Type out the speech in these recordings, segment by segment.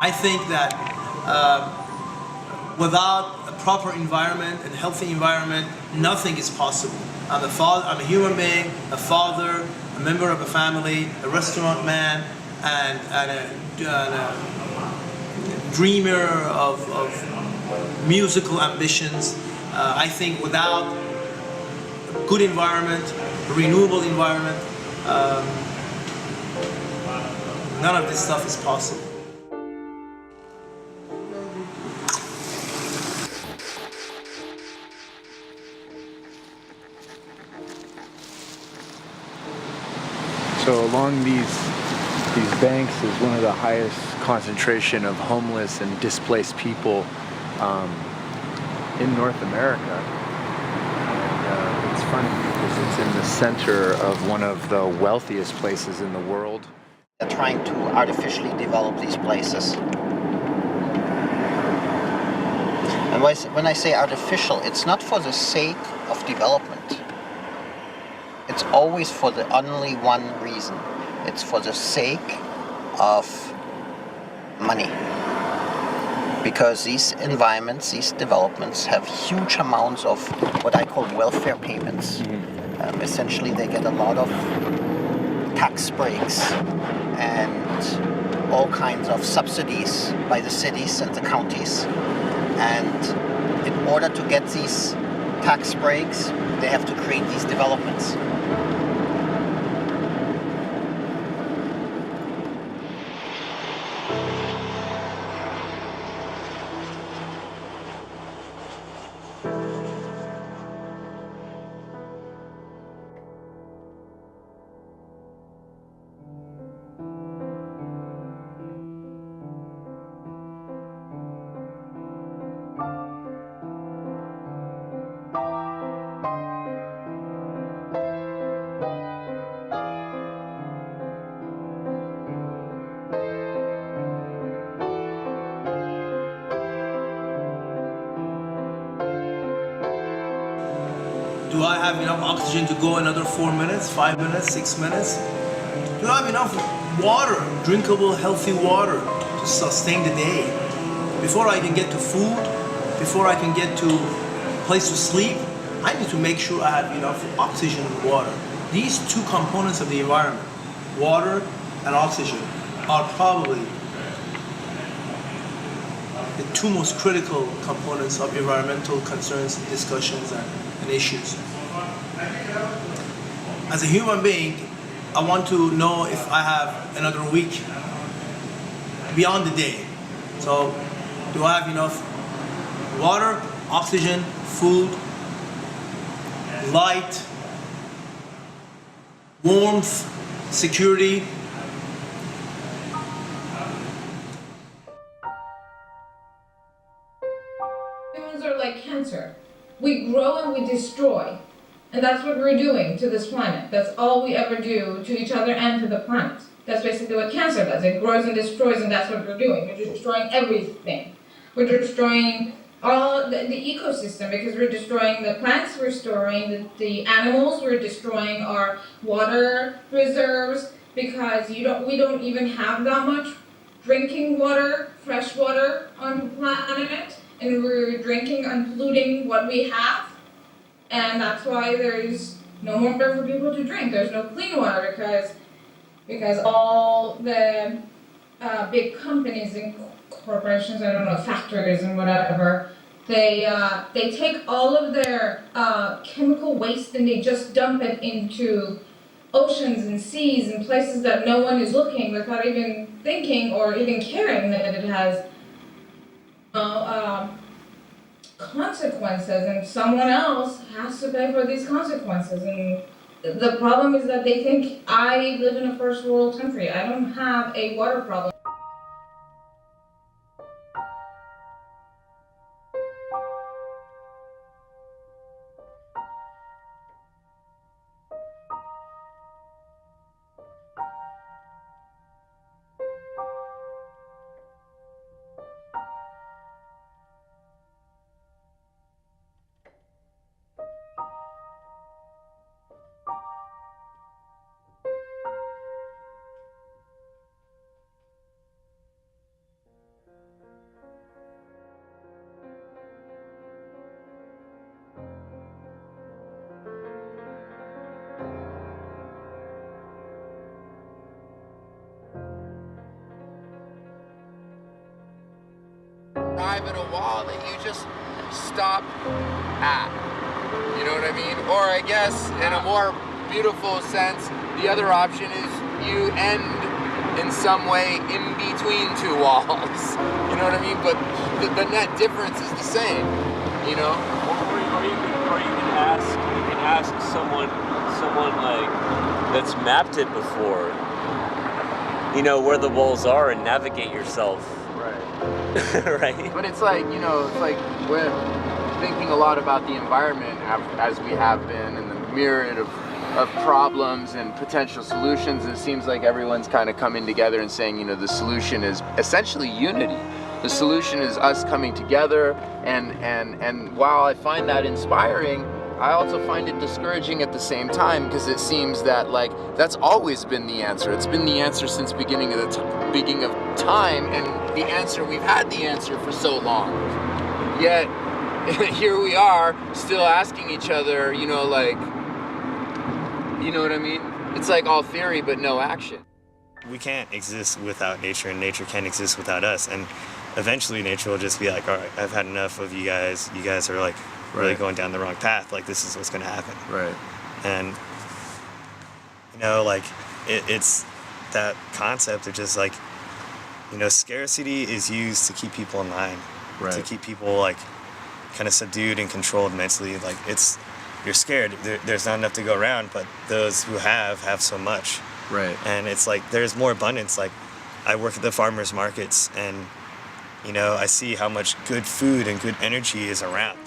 I think that without a proper environment and healthy environment, nothing is possible. I'm a father, I'm a human being, a father, a member of a family, a restaurant man, and a dreamer of musical ambitions. I think without a good environment, a renewable environment, none of this stuff is possible. So along these banks is one of the highest concentration of homeless and displaced people in North America. And it's funny because it's in the center of one of the wealthiest places in the world. They're trying to artificially develop these places. And when I say artificial, it's not for the sake of development. It's always for the only one reason. It's for the sake of money. Because these environments, these developments have huge amounts of what I call welfare payments. Essentially, they get a lot of tax breaks and all kinds of subsidies by the cities and the counties. And in order to get these tax breaks, they have to create these developments. Do I have enough oxygen to go another 4 minutes, 5 minutes, 6 minutes? Do I have enough water, drinkable, healthy water to sustain the day? Before I can get to food, before I can get to a place to sleep, I need to make sure I have enough oxygen and water. These two components of the environment, water and oxygen, are probably the two most critical components of environmental concerns, discussions, and issues. As a human being, I want to know if I have another week beyond the day. So, do I have enough water, oxygen, food, light, warmth, security? Humans are like cancer. We grow and we destroy. And that's what we're doing to this planet. That's all we ever do to each other and to the planet. That's basically what cancer does. It grows and destroys, and that's what we're doing. We're destroying everything. We're destroying all the ecosystem because we're destroying the plants, we're destroying the animals, we're destroying our water reserves because we don't even have that much drinking water, fresh water on the planet, and we're drinking and polluting what we have. And that's why there's no more water for people to drink. There's no clean water because all the big companies and corporations, I don't know, factories and whatever, they take all of their chemical waste and they just dump it into oceans and seas and places that no one is looking without even thinking or even caring that it has consequences, and someone else has to pay for these consequences. And the problem is that they think I live in a first world country. I don't have a water problem. arrive at a wall that you just stop at. You know what I mean? Or I guess in a more beautiful sense, the other option is you end in some way in between two walls. You know what I mean? But the net difference is the same, you know? Or you can ask someone like that's mapped it before, you know, where the walls are and navigate yourself. Right. Right? But it's like, you know, it's like we're thinking a lot about the environment as we have been, and the myriad of problems and potential solutions. It seems like everyone's kind of coming together and saying, you know, the solution is essentially unity. The solution is us coming together, and while I find that inspiring, I also find it discouraging at the same time, because it seems that like that's always been the answer. It's been the answer since beginning of time, and the answer, we've had the answer for so long. Yet here we are still asking each other, you know, like, you know what I mean? It's like all theory but no action. We can't exist without nature, and nature can't exist without us. And eventually nature will just be like, all right, I've had enough of you guys. You guys are like really going down the wrong path. Like, this is what's going to happen. Right. And, you know, like, it's that concept of just like, you know, scarcity is used to keep people in line. Right. To keep people like kind of subdued and controlled mentally. Like, you're scared. There's not enough to go around, but those who have so much. Right. And it's like there's more abundance. Like, I work at the farmers markets, and, you know, I see how much good food and good energy is around.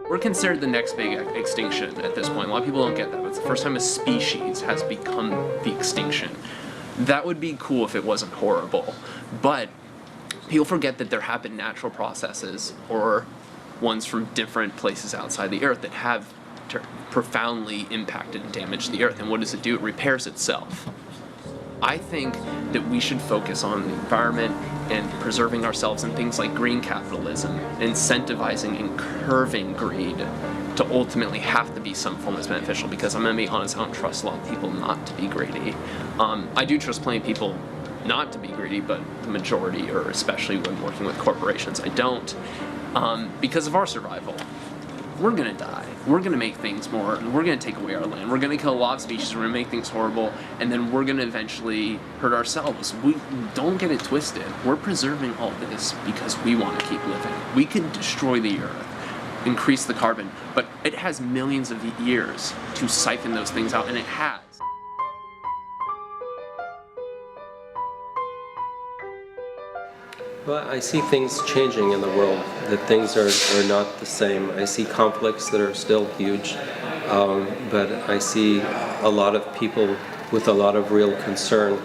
We're considered the next big extinction at this point. A lot of people don't get that, but it's the first time a species has become the extinction. That would be cool if it wasn't horrible, but people forget that there have been natural processes, or ones from different places outside the Earth, that have profoundly impacted and damaged the Earth. And what does it do? It repairs itself. I think that we should focus on the environment and preserving ourselves, and things like green capitalism, incentivizing and curbing greed to ultimately have to be some form that's beneficial. Because I'm going to be honest, I don't trust a lot of people not to be greedy. I do trust plenty of people not to be greedy, but the majority, or especially when working with corporations, I don't. Because of our survival. We're gonna die. We're gonna make things more, we're gonna take away our land. We're gonna kill a lot of species, we're gonna make things horrible, and then we're gonna eventually hurt ourselves. We don't get it twisted. We're preserving all this because we want to keep living. We could destroy the Earth, increase the carbon, but it has millions of years to siphon those things out, and it has. Well, I see things changing in the world, that things are not the same. I see conflicts that are still huge, but I see a lot of people with a lot of real concern.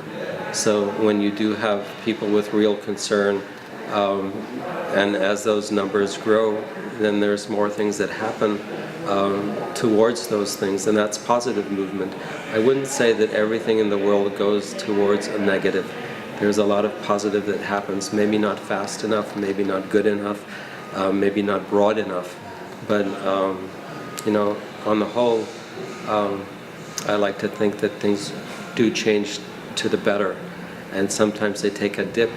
So when you do have people with real concern, and as those numbers grow, then there's more things that happen towards those things, and that's positive movement. I wouldn't say that everything in the world goes towards a negative. There's a lot of positive that happens, maybe not fast enough, maybe not good enough, maybe not broad enough. But, you know, on the whole, I like to think that things do change to the better. And sometimes they take a dip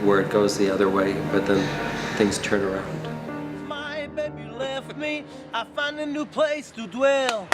where it goes the other way, but then things turn around. My baby left me, I found a new place to dwell.